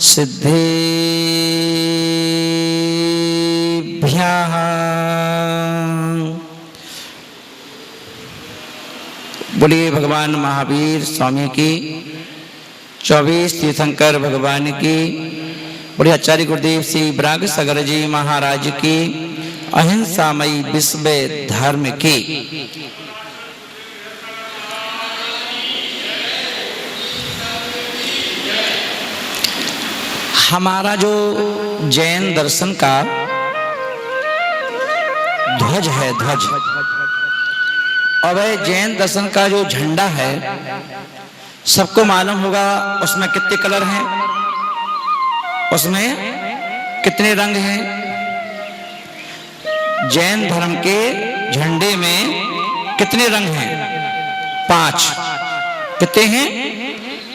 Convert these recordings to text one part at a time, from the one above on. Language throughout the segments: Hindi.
सिद्धेभ्यः बोलिए भगवान महावीर स्वामी की, 24 तीर्थंकर भगवान की, बोलिए आचार्य गुरुदेव श्री ब्राग सागर जी महाराज की, अहिंसामयी विश्व धर्म की। हमारा जो जैन दर्शन का ध्वज है, ध्वज, और वह जैन दर्शन का जो झंडा है, सबको मालूम होगा उसमें कितने कलर हैं, उसमें कितने रंग हैं। जैन धर्म के झंडे में कितने रंग हैं? 5। कितने हैं?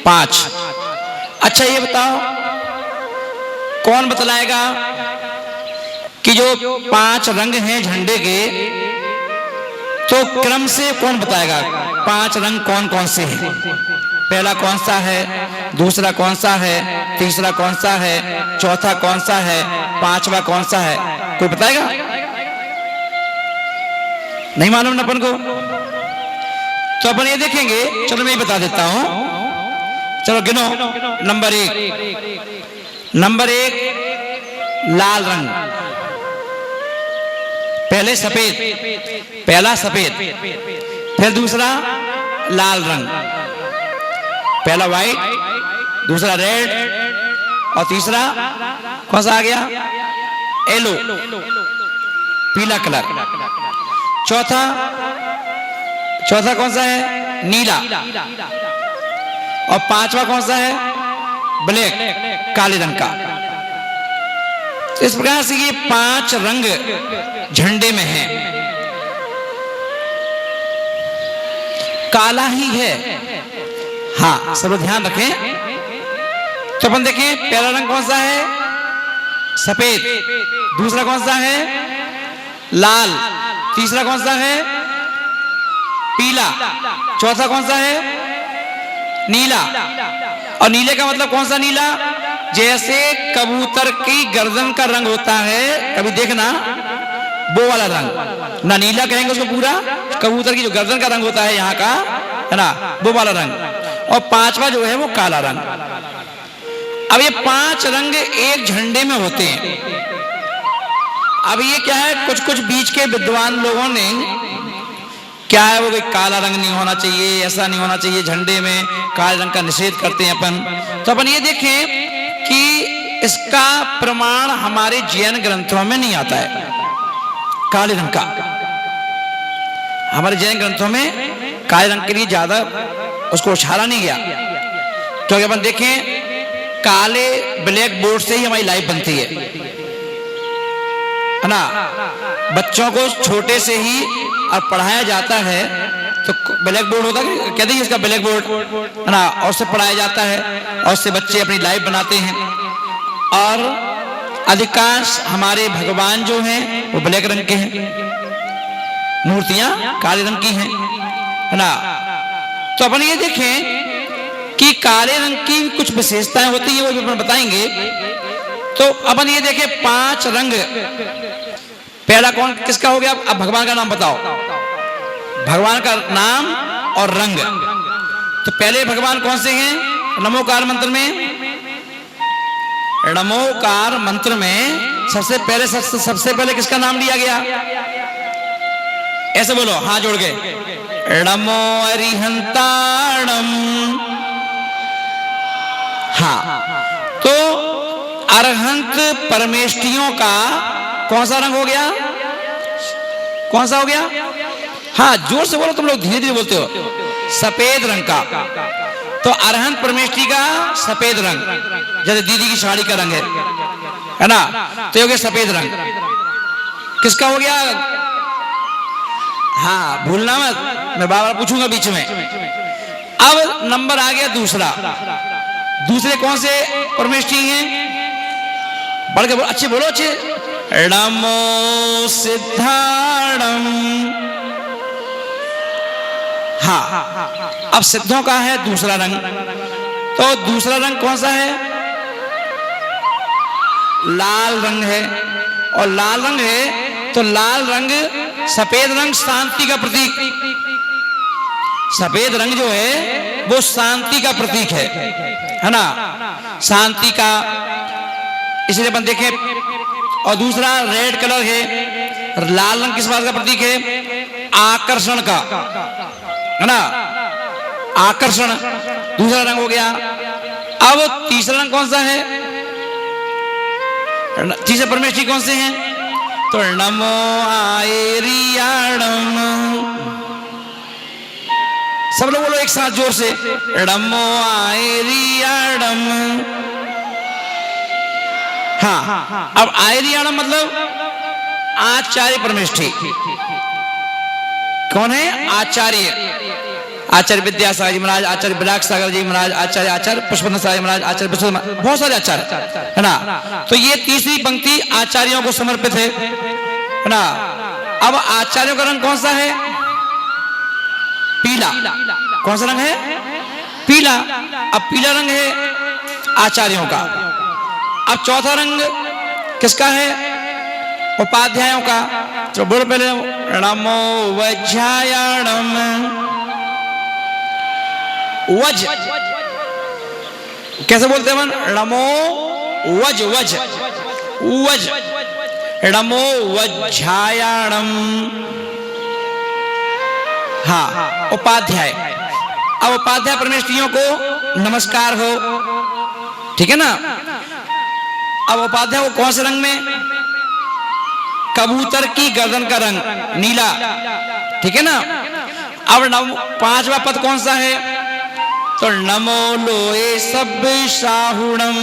5। अच्छा ये बताओ, कौन बतलाएगा कि जो 5 रंग हैं झंडे के, तो क्रम से कौन बताएगा 5 रंग कौन कौन से हैं? पहला कौन सा है, दूसरा कौन सा है, तीसरा कौन सा है, चौथा कौन सा है, 5वां कौन सा है? कोई बताएगा? नहीं मालूम ना अपन को। तो अपन ये देखेंगे, चलो मैं ये बता देता हूं। चलो गिनो। नंबर 1, लाल रंग, पहले सफेद, पहला सफेद, फिर दूसरा लाल रंग, पहला व्हाइट, दूसरा रेड, और तीसरा कौन सा आ गया? येलो, पीला कलर। चौथा कौन सा है? नीला। और 5वां कौन सा है? ब्लैक, काले रंग का। इस प्रकार से ये 5 रंग झंडे में हैं। काला ही है, हाँ, सब ध्यान रखें। तो अपन देखें, पहला रंग कौन सा है? सफेद। दूसरा कौन सा है? लाल। तीसरा कौन सा है? पीला। चौथा कौन सा है? नीला। और नीले का मतलब कौन सा नीला? जैसे कबूतर की गर्दन का रंग होता है, कभी देखना, वो वाला रंग ना, नीला कहेंगे उसको पूरा। कबूतर की जो गर्दन का रंग होता है यहाँ का, है ना, वो वाला रंग। और 5वां जो है वो काला रंग। अब ये 5 रंग एक झंडे में होते हैं। अब ये क्या है, कुछ कुछ बीच के विद्वान लोगों ने क्या है वो, काला रंग नहीं होना चाहिए, ऐसा नहीं होना चाहिए, झंडे में काले रंग का निषेध करते हैं अपन। तो अपन ये देखें कि इसका प्रमाण हमारे जैन ग्रंथों में नहीं आता है काले रंग का। हमारे जैन ग्रंथों में काले रंग के लिए ज्यादा उसको उछाला नहीं गया। तो अगर अपन देखें, काले ब्लैक बोर्ड से ही हमारी लाइफ बनती है ना। बच्चों को छोटे से ही और पढ़ाया जाता है, तो ब्लैक बोर्ड होता है, कहते हैं इसका ब्लैक बोर्ड, है ना, और उससे पढ़ाया जाता है, और उससे बच्चे अपनी लाइफ बनाते हैं। और अधिकांश हमारे भगवान जो हैं वो ब्लैक रंग के हैं, मूर्तियां काले रंग की हैं, है ना। तो अपन ये देखें कि काले रंग की कुछ विशेषताएं होती हैं, वो भी अपन बताएंगे। तो अपन ये देखें, 5 रंग। पहला कौन किसका हो गया? अब भगवान का नाम बताओ, भगवान का नाम और रंग। तो पहले भगवान कौन से हैं? नमोकार मंत्र में, नमोकार मंत्र में सबसे पहले किसका नाम लिया गया? ऐसे बोलो, हाथ जोड़ के, नमो अरिहंताणम। हाँ, तो अरहंत परमेष्टियों का कौन सा रंग हो गया? कौन सा हो गया? हाँ, जोर से बोलो, तुम लोग धीरे धीरे बोलते हो। सफेद रंग का। तो अरहंत परमेष्टि का सफेद रंग, जैसे दीदी की साड़ी का रंग है ना, तो ये हो गया सफेद रंग। किसका हो गया? हाँ, भूलना मत, मैं बार बार पूछूंगा बीच में। अब नंबर आ गया दूसरा। दूसरे कौन से परमेष्टि हैं? बढ़ के बोलो, अच्छे बोलो, अच्छे। नमो सिद्धाणम। हाँ, अब सिद्धों का है दूसरा रंग। तो दूसरा रंग कौन सा है? लाल रंग है, और लाल रंग है तो लाल रंग, सफेद रंग शांति का प्रतीक, सफेद रंग जो है वो शांति का प्रतीक है ना, शांति का, इसलिए अपन देखें। और दूसरा रेड कलर है, लाल रंग किस बात का प्रतीक है? आकर्षण का, है ना, आकर्षण, दूसरा रंग हो गया। अब तीसरा रंग कौन सा है? तीसरे परमेश्वरी कौन से हैं? तो नमो आयरियाणम, सब लोग बोलो एक साथ जोर से, नमो आयरियाणम। हाँ, अब आयरियाणम मतलब आचार्य परमेष्ठी। कौन है? आचार्य, आचार्य विद्यासागर जी महाराज, आचार्य विराग सागर जी महाराज, आचार्य पुष्पन सागर महाराज, आचार्य बहुत सारे आचार्य, है ना। तो ये तीसरी पंक्ति आचार्यों को समर्पित है ना। अब आचार्यों का रंग कौन सा है? पीला। कौन सा रंग है? पीला। अब पीला रंग है आचार्यों का। अब चौथा रंग किसका है? उपाध्यायों का। तो बोलो पहले, नमो वज्रायणम। वज कैसे बोलते हैं? नमो वज, वज, वज, नमो वज्रायणम। हाँ, उपाध्याय। अब उपाध्याय परमेष्ठियों को नमस्कार हो, ठीक है ना। अब उपाध्याय को कौन से रंग में? कबूतर की गर्दन का रंग नीला, ठीक है ना। अब पांचवा पद कौन सा है? तो नमो लोए सब साहुणम।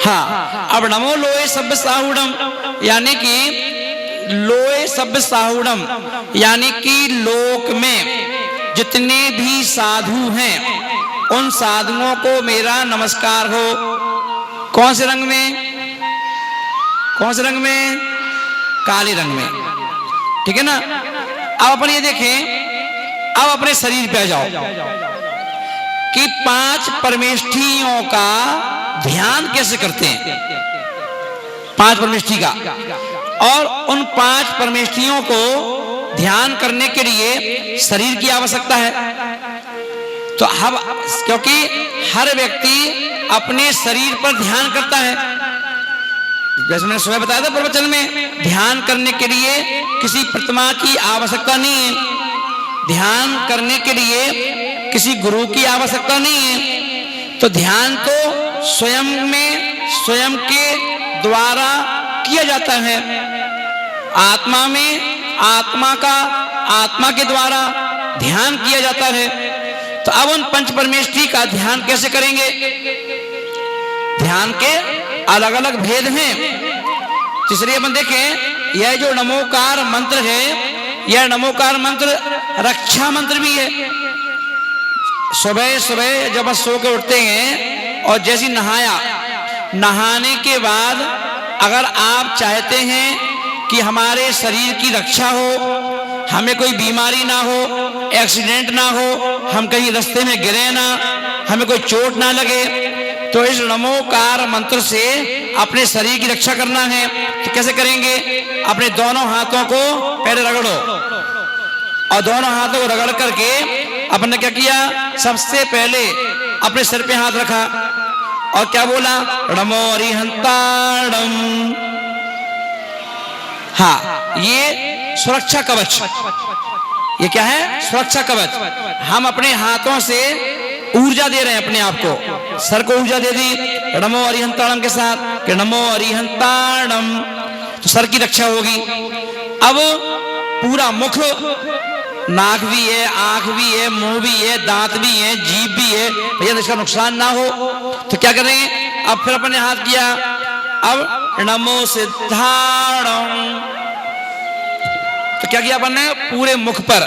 हाँ, अब नमो लोए सब साहुणम यानी कि लोए सब साहुणम यानी कि लोक में जितने भी साधु हैं उन साधुओं को मेरा नमस्कार हो। कौन से रंग में? कौन से रंग में? काले रंग में, ठीक है ना। अब अपन ये देखें, अब अपने शरीर पे आ जाओ कि पांच परमेष्ठियों का ध्यान कैसे करते हैं, पांच परमेष्ठि का। और उन पांच परमेष्ठियों को ध्यान करने के लिए शरीर की आवश्यकता है। तो हम, क्योंकि हर व्यक्ति अपने शरीर पर ध्यान करता है, जैसे मैंने सुबह बताया था प्रवचन में, ध्यान करने के लिए किसी प्रतिमा की आवश्यकता नहीं है, ध्यान करने के लिए किसी गुरु की आवश्यकता नहीं है। तो ध्यान तो स्वयं में, स्वयं के द्वारा किया जाता है, आत्मा में, आत्मा का आत्मा के द्वारा ध्यान किया जाता है। तो अब उन पंच परमेष्ठी का ध्यान कैसे करेंगे? ध्यान के अलग अलग भेद हैं। तीसरी अपन देखें, यह जो नमोकार मंत्र है, यह नमोकार मंत्र रक्षा मंत्र भी है। सुबह सुबह जब हम सो के उठते हैं और जैसे नहाया, नहाने के बाद अगर आप चाहते हैं कि हमारे शरीर की रक्षा हो, हमें कोई बीमारी ना हो, एक्सीडेंट ना हो, हम कहीं रास्ते में गिरे ना, हमें कोई चोट ना लगे, तो इस नमोकार मंत्र से अपने शरीर की रक्षा करना है। तो कैसे करेंगे? अपने दोनों हाथों को पहले रगड़ो, और दोनों हाथों को रगड़ करके अपन ने क्या किया? सबसे पहले अपने सिर पे हाथ रखा और क्या बोला? नमो अरिहंताणम। हाँ, ये सुरक्षा कवच, ये क्या है? सुरक्षा कवच। हम अपने हाथों से ऊर्जा दे रहे हैं अपने आप को, सर को ऊर्जा दे दी नमो अरिहंताणम के साथ कि नमो अरिहंताणम, तो सर की रक्षा होगी। अब पूरा मुख, नाक भी है, आंख भी है, मुंह भी है, दांत भी है, जीभ भी है, भैया इसका नुकसान ना हो तो क्या करें? अब फिर अपने हाथ किया, अब नमो सिद्धाणम, तो क्या किया अपन ने? पूरे मुख पर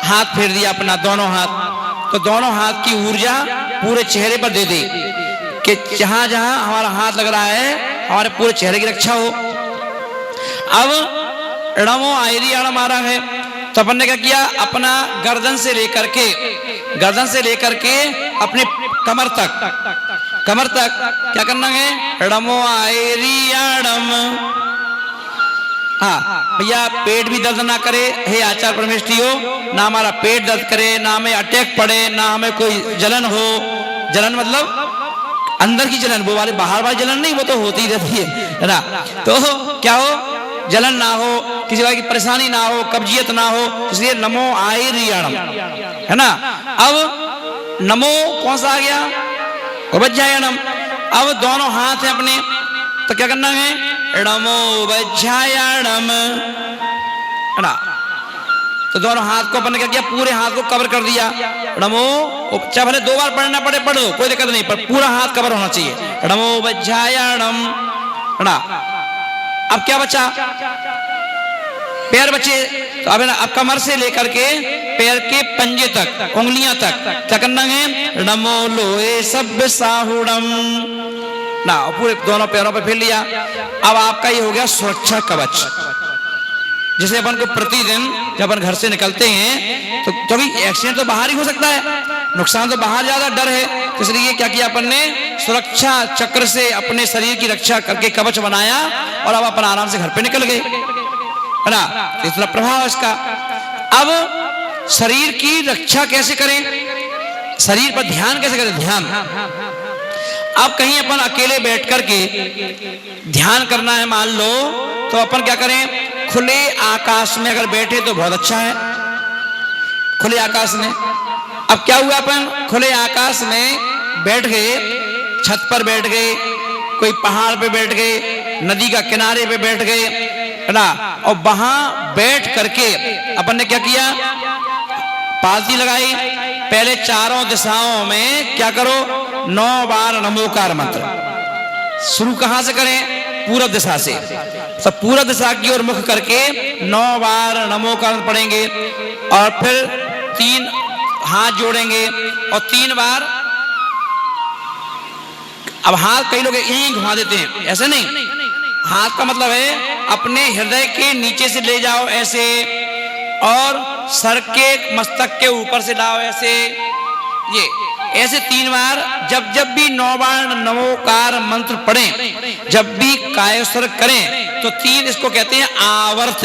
हाथ फेर दिया अपना, दोनों हाथ। तो दोनों हाथ की ऊर्जा पूरे चेहरे पर दे दी कि जहां जहां हमारा हाथ लग रहा है हमारे पूरे चेहरे की रक्षा हो। अब नमो आयरियाणम आ रहा है, तो अपन ने क्या किया? अपना गर्दन से लेकर के अपने कमर तक कमर तक क्या करना है, ड़मो आयरियाणम। हाँ भैया, पेट भी दर्द ना करे, हे आचार्य परमेष्ठियों, ना हमारा पेट दर्द करे, ना हमें अटैक पड़े, ना हमें कोई जलन हो। जलन मतलब अंदर की जलन, वो वाले बाहर वाली जलन नहीं, वो तो होती रहती है ना। तो क्या हो, जलन ना हो, किसी बात की परेशानी ना हो, कब्जियत ना हो, इसलिए नमो आयरियाणम, है ना। अब नमो कौन सा आ गया, उपज्जायणम। अब दोनों हाथ हैं अपने, तो क्या करना है, नमो उपज्जायणम, है ना। तो दोनों हाथ को अपन ने क्या किया, पूरे हाथ को कवर कर दिया। नमो, चाहे भले 2 बार पढ़ना पड़े पढ़ दो, कोई दिक्कत नहीं, पर पूरा हाथ कवर होना चाहिए। नमो उपज्जायणम, है ना। अब क्या बचा, पैर बचे। तो अब कमर से लेकर के पैर के पंजे तक, उंगलियां तक क्या करना है, नमो लोहे सभ्य साहुड़म ना, पूरे दोनों पैरों पे फेर लिया। अब आपका ये हो गया सुरक्षा कवच, जिसे अपन को प्रतिदिन जब अपन घर से निकलते हैं, तो क्योंकि एक्सीडेंट तो बाहर ही हो सकता है, नुकसान तो बाहर ज्यादा डर है, तो इसलिए क्या किया अपन ने, सुरक्षा चक्र से अपने शरीर की रक्षा करके कवच बनाया, और अब अपन आराम से घर पे निकल गए, है ना। इतना प्रभाव है इसका। अब शरीर की रक्षा कैसे करें, शरीर पर ध्यान कैसे करें, ध्यान। अब कहीं अपन अकेले बैठ करके ध्यान करना है मान लो, तो अपन क्या करें, खुले आकाश में अगर बैठे तो बहुत अच्छा है, खुले आकाश में। अब क्या हुआ, अपन खुले आकाश में बैठ गए, छत पर बैठ गए, कोई पहाड़ पे बैठ गए, नदी का किनारे पे बैठ गए, है ना। और वहां बैठ करके अपन ने क्या किया, पालती लगाई। पहले चारों दिशाओं में क्या करो, 9 बार नमोकार मंत्र। शुरू कहां से करें, पूरब दिशा से। सब पूरब दिशा की ओर मुख करके 9 बार नमोकार पढ़ेंगे, और फिर 3 हाथ जोड़ेंगे और 3 बार। अब हाथ कई लोग यहीं घुमा देते हैं, ऐसे नहीं, हाथ का मतलब है अपने हृदय के नीचे से ले जाओ ऐसे, और सर के मस्तक के ऊपर से लाओ ऐसे, ये ऐसे 3 बार। जब जब भी 9 बार नमोकार मंत्र पढ़ें, जब भी कायस्वर करें, तो 3 इसको कहते हैं आवर्त।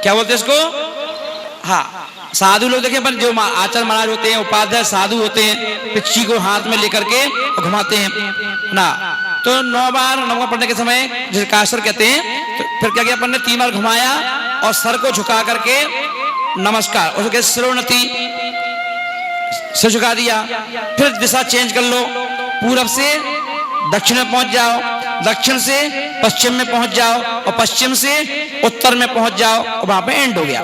क्या बोलते हैं इसको, हाँ। साधु लोग देखें, पर जो आचार्य महाराज होते हैं, उपाध्याय साधु होते हैं, पिच्ची को हाथ में लेकर के घुमाते हैं ना। तो 9 बार नमो पढ़ने के समय जिसे कायस्वर कहते हैं, तो फिर क्या किया अपन ने, 3 बार घुमाया और सर को झुका करके नमस्कार, उसको कहते श्रोणति, सिर झुका दिया। फिर दिशा चेंज कर लो, पूरब से दक्षिण में पहुंच जाओ, दक्षिण से पश्चिम में पहुंच जाओ, और पश्चिम से उत्तर में पहुंच जाओ, और वहां पे एंड हो गया।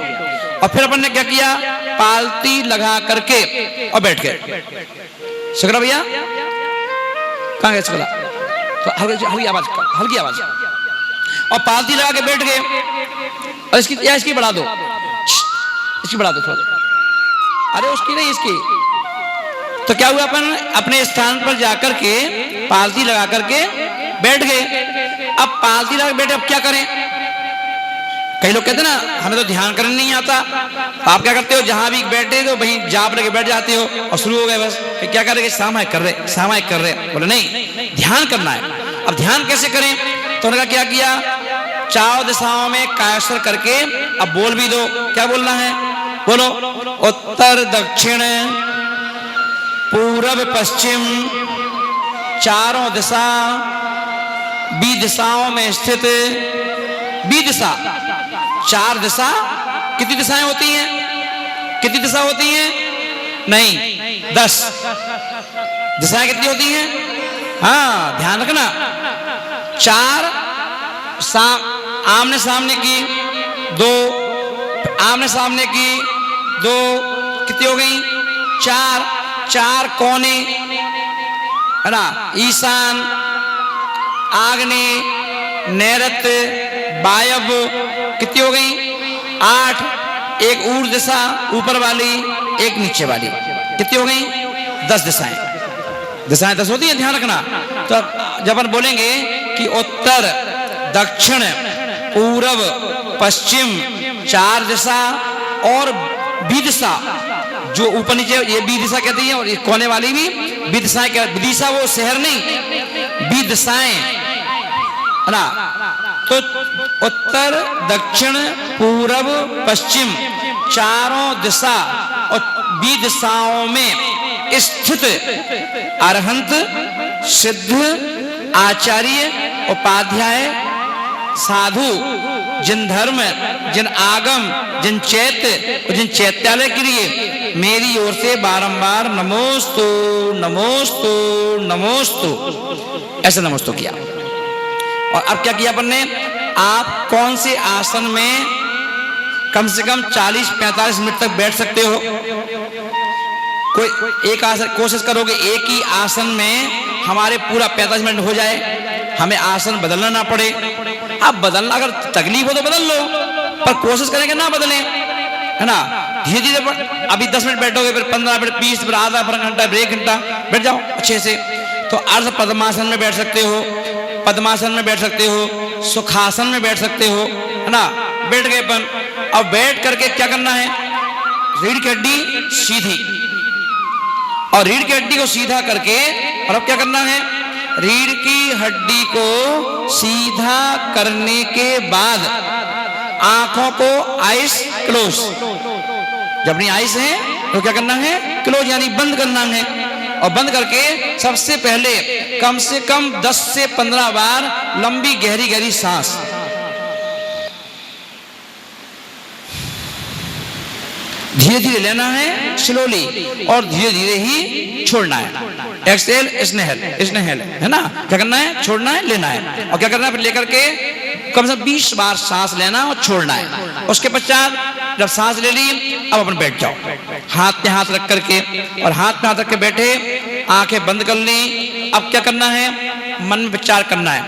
और फिर अपन ने क्या किया, पालती लगा करके और बैठ गए। शुक्र भैया, कहां गए शुक्ला, तो हल्की आवाज, हल्की आवाज, और पालती लगा के बैठ गए। और इसकी बढ़ा दो, इसकी बढ़ा दो थोड़ा, अरे उसकी नहीं, इसकी। तो क्या हुआ, अपन अपने स्थान पर जाकर के पालती लगा करके बैठ गए। अब पालती लगा बैठे, अब क्या करें, कई लोग कहते हैं ना हमें तो ध्यान करने नहीं आता, तो आप क्या करते हो, जहां भी बैठे तो वहीं जाप लेके बैठ जाते हो, और शुरू हो गए बस, क्या करेंगे, सामायिक कर रहे, सामायिक कर रहे। बोले नहीं, ध्यान करना है। अब ध्यान कैसे करें, तो उन्होंने क्या किया, चारों दिशाओं में कायस्वर करके अब बोल भी दो। क्या बोलना है, बोलो, उत्तर दक्षिण पूरब पश्चिम चारों दिशा, बी दिशाओं में स्थित, बी दिशा 4 दिशा, कितनी दिशाएं होती हैं, कितनी दिशा होती हैं, नहीं 10 दिशाएं कितनी होती हैं, हाँ ध्यान रखना। 4 आमने सामने की, 2 आमने सामने की, 2 कितनी हो गई, 4 कोने, है ना, ईशान, आग्नेय, नैऋत्य, वायव, कितनी हो गई, 8, एक ऊर्ध्व दिशा ऊपर वाली, एक नीचे वाली, कितनी हो गई, 10 दिशाएं। दिशाएं 10 होती है, ध्यान रखना। तो जब अपन बोलेंगे कि उत्तर दक्षिण पूरब पश्चिम 4 दिशा और बी दिशा जो ऊपर नीचे ये विदिशा कहती है, और ये कोने वाली भी विदिशाएं कहती। विदिशा वो शहर नहीं, विदिशाएं है ना। तो उत्तर दक्षिण पूर्व पश्चिम चारों दिशा और विदिशाओं में स्थित अरहंत, सिद्ध, आचार्य, उपाध्याय, साधु, जिन धर्म, जिन आगम, जिन चैत्य और जिन चैत्यालय के लिए मेरी ओर से बारंबार नमोस्तु नमोस्तु नमोस्तु, ऐसे नमोस्तु किया। और अब क्या किया अपन ने, आप कौन से आसन में कम से कम 40-45 मिनट तक बैठ सकते हो। कोई एक आसन कोशिश करोगे एक ही आसन में हमारे पूरा 45 मिनट हो जाए, हमें आसन बदलना ना पड़े। अब बदलना अगर तकलीफ हो तो बदल लो, पर कोशिश करेंगे ना बदलें, है ना। धीरे धीरे, अभी 10 मिनट बैठोगे, फिर 15 मिनट, 20, फिर आधा घंटा, फिर 1 घंटा बैठ जाओ अच्छे से। तो अर्ध पद्मासन में बैठ सकते हो, पद्मासन में बैठ सकते हो, सुखासन में बैठ सकते हो, है ना। बैठ गए अपन। अब बैठ करके क्या करना है, रीढ़ की हड्डी सीधी, और रीढ़ की हड्डी को सीधा करके, और अब क्या करना है, रीढ़ की हड्डी को सीधा करने के बाद आंखों को आइस क्लोज, जब नहीं आइस है तो क्या करना है, क्लोज यानी बंद करना है। और बंद करके सबसे पहले कम से कम 10 से 15 बार लंबी गहरी गहरी सांस, धीरे धीरे लेना है, स्लोली, और धीरे धीरे ही छोड़ना है। एक्सहेल इनहेल, है ना। क्या करना है, छोड़ना है, लेना है, और क्या करना है, फिर लेकर के कम से कम 20 बार सांस लेना और छोड़ना है। उसके पश्चात जब सांस ले ली, अब अपन बैठ जाओ, हाथ में हाथ रख करके, और हाथ में हाथ रख के बैठे, आंखें बंद कर ली। अब क्या करना है, मन में विचार करना है,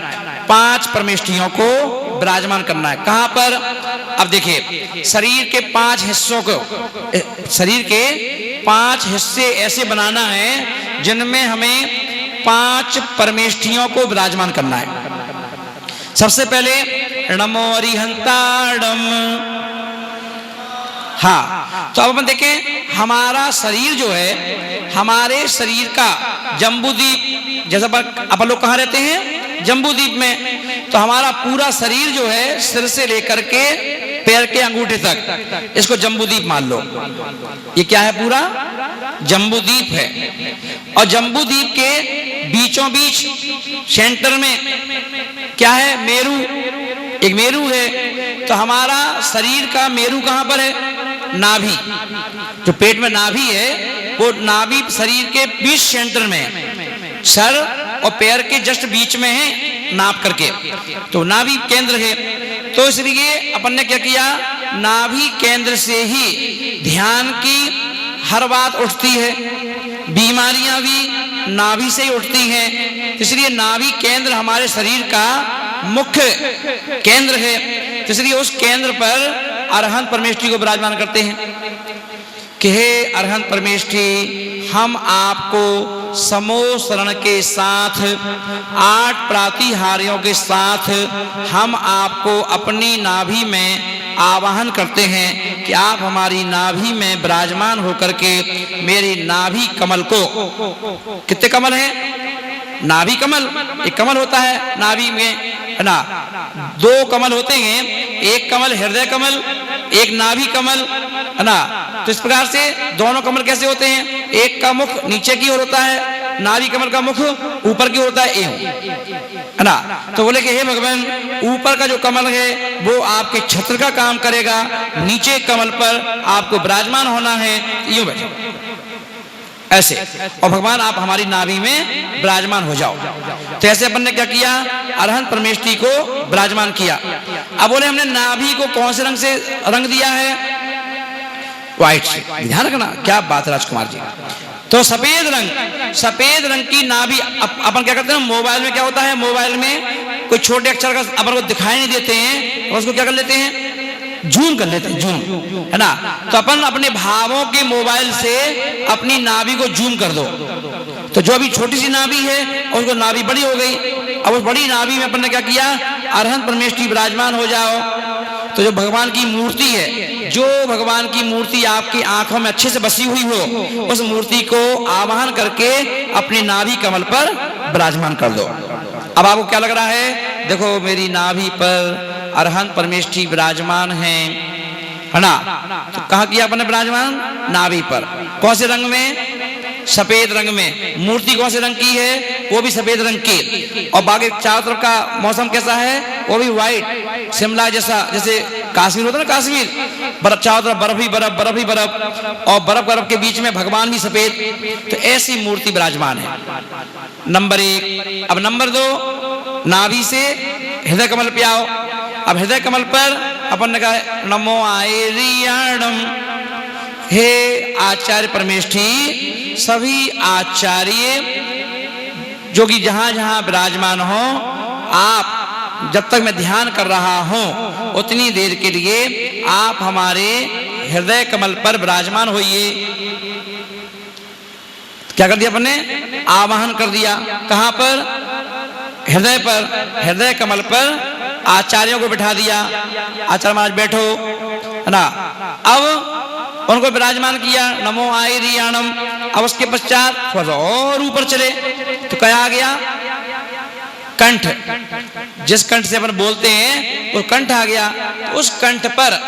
5 परमेष्ठियों को विराजमान करना है। कहां पर, अब देखिए, शरीर के 5 हिस्सों को, शरीर के 5 हिस्से ऐसे बनाना है जिनमें हमें 5 परमेष्ठियों को विराजमान करना है। सबसे पहले नमो अरिहंताड़म। हाँ, तो अब अपन देखें, हमारा शरीर जो है, हमारे शरीर का जम्बूद्वीप, जैसा अपन लोग कहाँ रहते हैं, जम्बूद्वीप में, तो हमारा पूरा शरीर जो है, सिर से लेकर के पैर के अंगूठे तक, इसको जम्बूद्वीप मान लो। ये क्या है, पूरा जम्बूद्वीप है। और जम्बूद्वीप के बीचों बीच सेंटर में क्या है, मेरू, एक मेरू है। तो हमारा शरीर का मेरू कहां पर है, नाभि, जो पेट में नाभि है, वो नाभि शरीर के बीच सेंटर में है, सर और पैर के जस्ट बीच में है, नाप करके, तो नाभि केंद्र है। तो इसलिए अपन ने क्या किया, नाभि केंद्र से ही ध्यान की हर बात उठती है, बीमारियां भी नाभि से ही उठती हैं। इसलिए नाभि केंद्र हमारे शरीर का मुख्य केंद्र है। इसलिए उस केंद्र पर अरहंत परमेष्ठी को विराजमान करते हैं कि हे अरहंत परमेष्ठी, हम आपको समूह शरण के साथ 8 प्रातिहार्यों के साथ हम आपको अपनी नाभि में आवाहन करते हैं कि आप हमारी नाभि में विराजमान होकर के मेरी नाभि कमल को, कितने कमल हैं, नाभि कमल, एक कमल होता है नाभि में, है ना। 2 कमल होते हैं, एक कमल हृदय कमल, एक नाभि कमल, है ना। तो इस प्रकार से दोनों कमल कैसे होते हैं, एक का मुख नीचे की ओर होता है, नाभि कमल का मुख ऊपर की ओर होता है, है ना। तो बोले कि हे भगवान, ऊपर का जो कमल है वो आपके छत्र का काम करेगा, नीचे कमल पर आपको विराजमान होना है, यूं बैठो ऐसे, और भगवान आप हमारी नाभि में विराजमान हो जाओ। तो ऐसे अपन ने क्या किया, अरहंत परमेष्ठी को विराजमान किया। अब बोले हमने नाभि को कौन से रंग से रंग दिया है, व्हाइट से, ध्यान रखना, क्या बात है राजकुमार जी। तो सफेद रंग की नाभि, अपन क्या करते हैं, मोबाइल में क्या होता है, मोबाइल में कोई छोटे अक्षर का अपन को दिखाई नहीं देते हैं, और उसको क्या कर लेते हैं, जूम कर लेते हैं, जूम, है ना। तो अपन अपने भावों के मोबाइल से अपनी नाभि को जूम कर दो, तो जो अभी छोटी सी नाभि है उसको नाभि बड़ी हो गई। अब उस बड़ी नाभि में अपन ने क्या किया, अरहंत परमेष्ठी विराजमान हो जाओ। तो जो भगवान की मूर्ति है, जो भगवान की मूर्ति आपकी आंखों में अच्छे से बसी हुई हो, उस मूर्ति को आवाहन करके अपनी नाभि कमल पर विराजमान कर दो। अब आपको क्या लग रहा है? देखो मेरी नाभि पर अरहंत परमेष्ठी विराजमान है ना। तो कहाँ किया अपने विराजमान? नाभि पर। कौन से रंग में? सफेद रंग में। मूर्ति कौन से रंग की है? वो भी सफेद रंग की। और बाकी चारों तरफ का मौसम कैसा है? वो भी व्हाइट, शिमला जैसा, जैसे कश्मीर होता है ना, कश्मीर, बर्फ, चारों तरफ बर्फ ही बर्फ, बर्फ ही बर्फ, और बर्फ बर्फ के बीच में भगवान भी सफेद। तो ऐसी मूर्ति विराजमान है, नंबर 1। अब नंबर 2, नाभि से हृदय कमल पे आओ। अब हृदय कमल पर अपन ने कहा नमो आयरियाणम, हे आचार्य परमेष्ठी, सभी आचार्य जो कि जहां जहां विराजमान हो, आप जब तक मैं ध्यान कर रहा हूं उतनी देर के लिए आप हमारे हृदय कमल पर विराजमान होइए। क्या कर दिया अपन ने? आवाहन कर दिया। कहां पर? हृदय पर। हृदय कमल पर आचार्यों को बिठा दिया। आचार्य महाराज बैठो, है ना। अब उनको विराजमान किया, नमो आयरियाणम। अब उसके पश्चात थोड़ा सा और ऊपर चले तो क्या आ गया? कंठ। जिस कंठ से अपन बोलते हैं वो कंठ आ गया। उस कंठ पर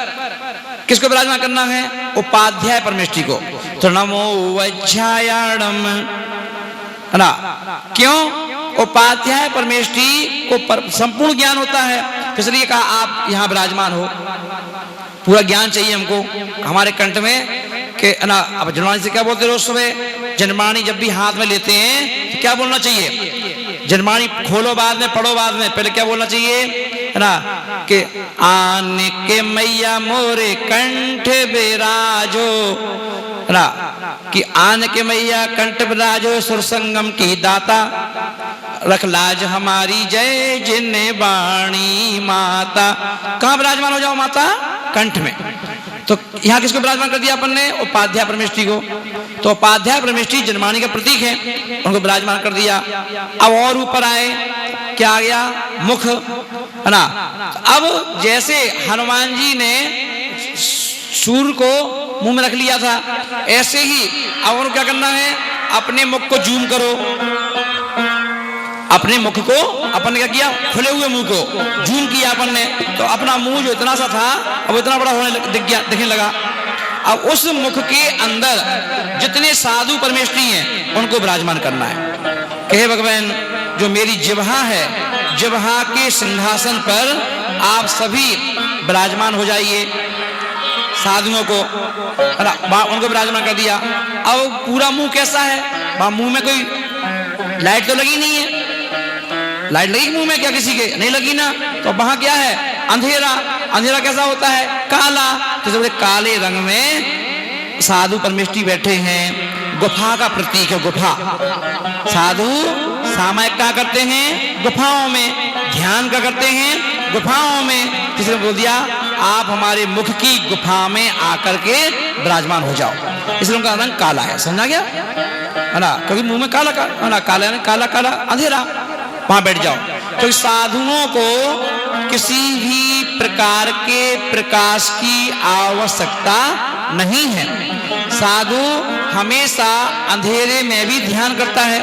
किसको विराजमान करना है? उपाध्याय परमेष्ठी को। तो नमो वज्रायाणम, है ना। क्यों? उपाध्याय परमेष्ठी को संपूर्ण ज्ञान होता है, इसलिए कहा आप यहां विराजमान हो। पूरा ज्ञान चाहिए हमको हमारे कंठ में कि, है ना। अब जनवाणी से क्या बोलते रोज सुबह? जनवाणी जब भी हाथ में लेते हैं तो क्या बोलना चाहिए? जनवाणी खोलो बाद में, पढ़ो बाद में, पहले क्या बोलना चाहिए, है ना, कि आन के मैया मोरे कंठ बिराजो, है ना, कि आन के मैया कंठ बिराजो, सुरसंगम की दाता, रख लाज हमारी जय जिन्ने बाणी माता। कहां विराजमान हो जाओ माता? कंठ में। तो यहां किसको विराजमान कर दिया अपन ने? उपाध्याय परमेष्ठी को। तो उपाध्याय परमेष्ठी जनवाणी का प्रतीक है, उनको विराजमान कर दिया। अब और ऊपर आए, क्या आ गया? मुख, है ना। अब जैसे हनुमान जी ने सूर्य को मुंह में रख लिया था, ऐसे ही अब उनको क्या करना है? अपने मुख को जूम करो। अपने मुख को अपन ने क्या किया? खुले हुए मुंह को जूम किया अपन ने। तो अपना मुंह जो इतना सा था अब इतना बड़ा होने दिखने लगा। अब उस मुख के अंदर जितने साधु परमेष्ठी हैं उनको विराजमान करना है। कहे भगवान, जो मेरी जिह्वा है, जिह्वा के सिंहासन पर आप सभी विराजमान हो जाइए। साधुओं को, है ना, उनको विराजमान कर दिया। अब पूरा मुंह कैसा है? वहां मुंह में कोई लाइट तो लगी नहीं है। लाइट लगी मुंह में क्या? किसी के नहीं लगी ना। तो वहां क्या है? अंधेरा। अंधेरा कैसा होता है? काला। तो काले रंग में साधु परमेष्ठी बैठे हैं। गुफा का प्रतीक है, गुफा। साधु सामायिक क्या करते हैं? गुफाओं में। ध्यान का करते हैं? गुफाओं में। किसी ने बोल दिया आप हमारे मुख की गुफा में आकर के विराजमान हो जाओ, इसलिए उनका रंग काला है। समझा गया, है ना। कभी मुंह में काला है ना, काला काला काला अंधेरा, वहां बैठ जाओ। तो साधुओं को किसी भी प्रकार के प्रकाश की आवश्यकता नहीं है। साधु हमेशा अंधेरे में भी ध्यान करता है,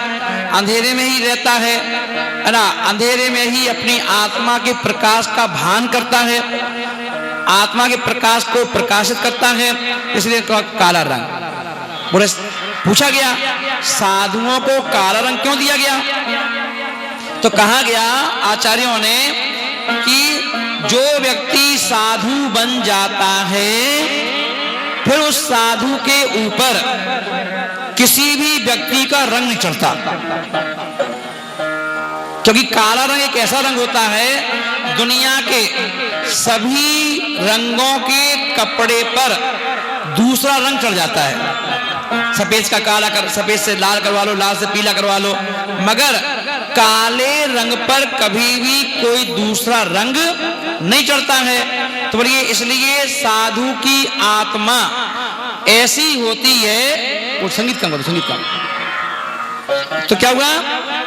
अंधेरे में ही रहता है ना। अंधेरे में ही अपनी आत्मा के प्रकाश का भान करता है, आत्मा के प्रकाश को प्रकाशित करता है, इसलिए काला रंग। बोले पूछा गया साधुओं को काला रंग क्यों दिया गया? तो कहा गया आचार्यों ने कि जो व्यक्ति साधु बन जाता है फिर उस साधु के ऊपर किसी भी व्यक्ति का रंग नहीं चढ़ता, क्योंकि काला रंग एक ऐसा रंग होता है दुनिया के सभी रंगों के कपड़े पर दूसरा रंग चढ़ जाता है। सफेद का काला कर, सफेद से लाल करवा लो, लाल से पीला करवा लो, मगर काले रंग पर कभी भी कोई दूसरा रंग नहीं चढ़ता है। तो बोलिए इसलिए साधु की आत्मा ऐसी होती है। वो संगीत कम करो, संगीत कम। तो क्या हुआ?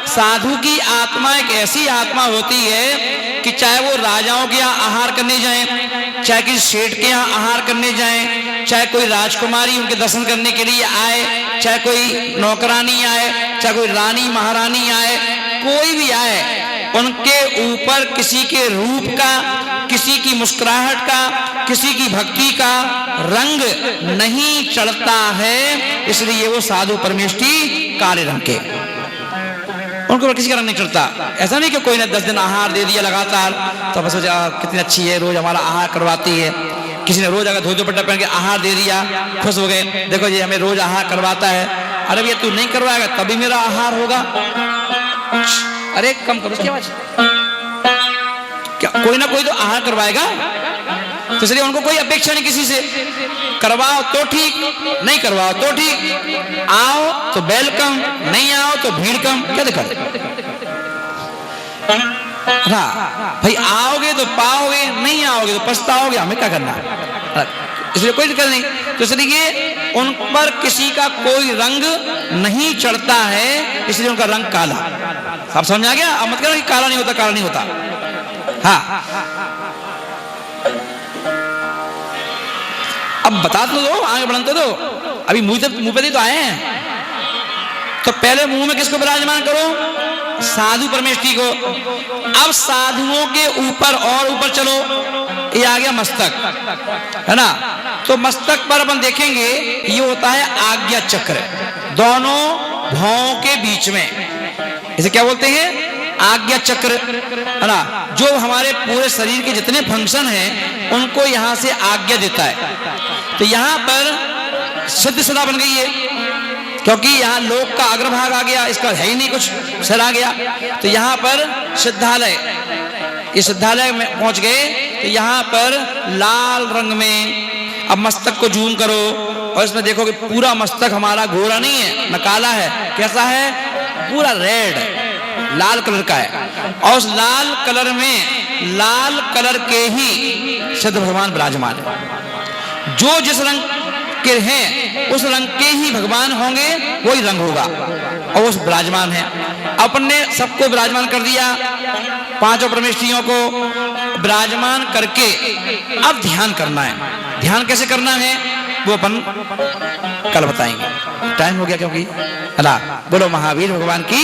साधु की आत्मा एक ऐसी आत्मा होती है कि चाहे वो राजाओं के यहाँ आहार करने जाएं, चाहे किसी सेठ के यहाँ आहार करने जाएं, चाहे कोई राजकुमारी उनके दर्शन करने के लिए आए, चाहे कोई नौकरानी आए, चाहे कोई रानी महारानी आए, कोई भी आए, उनके ऊपर किसी के रूप का, किसी की मुस्कुराहट का, किसी की भक्ति का रंग नहीं चढ़ता है। इसलिए वो साधु परमेष्ठी काले रंग के, उनको किसी का रंग नहीं चढ़ता। ऐसा नहीं कि कोई ने 10 दिन आहार दे दिया लगातार तो बस सोचा कितनी अच्छी है, रोज हमारा आहार करवाती है। किसी ने रोज अगर धोती दुपट्टा पहन के आहार दे दिया, खुश हो गए, देखो ये हमें रोज आहार करवाता है। अरे भैया तू नहीं करवाएगा तभी मेरा आहार होगा। अरे कम करो उसकी आवाज, क्या कोई ना कोई तो आहार करवाएगा। तो इसलिए उनको कोई अपेक्षा नहीं किसी से, करवाओ तो ठीक, नहीं करवाओ तो ठीक, आओ तो वेलकम, नहीं आओ तो भीड़ कम, क्या दिक्कत? हाँ भाई, आओगे तो पाओगे, नहीं आओगे तो पछताओगे, हमें क्या करना, इसलिए कोई दिक्कत नहीं। तो इसलिए उन पर किसी का कोई रंग नहीं चढ़ता है, इसलिए उनका रंग काला। आप समझ आ गया? अब मत करो कि काला नहीं होता, काला नहीं होता। हाँ, अब बता तो दो, आगे बढ़ते दो, अभी मुंह पे तो आए हैं। तो पहले मुंह में किसको विराजमान करो? साधु परमेष्ठी को। अब साधुओं के ऊपर और ऊपर चलो, ये आ गया मस्तक, है ना। तो मस्तक पर अपन देखेंगे ये होता है आज्ञा चक्र, दोनों भौं के बीच में, इसे क्या बोलते हैं? आज्ञा चक्र, है ना। जो हमारे पूरे शरीर के जितने फंक्शन हैं उनको यहां से आज्ञा देता है। तो यहां पर सिद्ध सदा बन गई है, क्योंकि यहाँ लोक का अग्रभाग आ गया, इसका है ही नहीं कुछ, सर आ गया। तो यहाँ पर सिद्धालय, ये सिद्धालय में पहुंच गए। तो यहाँ पर लाल रंग में, अब मस्तक को जूम करो और इसमें देखो कि पूरा मस्तक हमारा गोरा नहीं है, न काला है, कैसा है? पूरा रेड, लाल कलर का है। और उस लाल कलर में लाल कलर के ही सिद्ध भगवान विराजमान है। जो जिस रंग के हैं उस रंग के ही भगवान होंगे, वही रंग होगा, और वो विराजमान है। अपन ने सबको विराजमान कर दिया, पांचों परमेष्ठियों को विराजमान करके अब ध्यान करना है। ध्यान कैसे करना है वो अपन कल बताएंगे, टाइम हो गया क्योंकि। अल्लाह बोलो महावीर भगवान की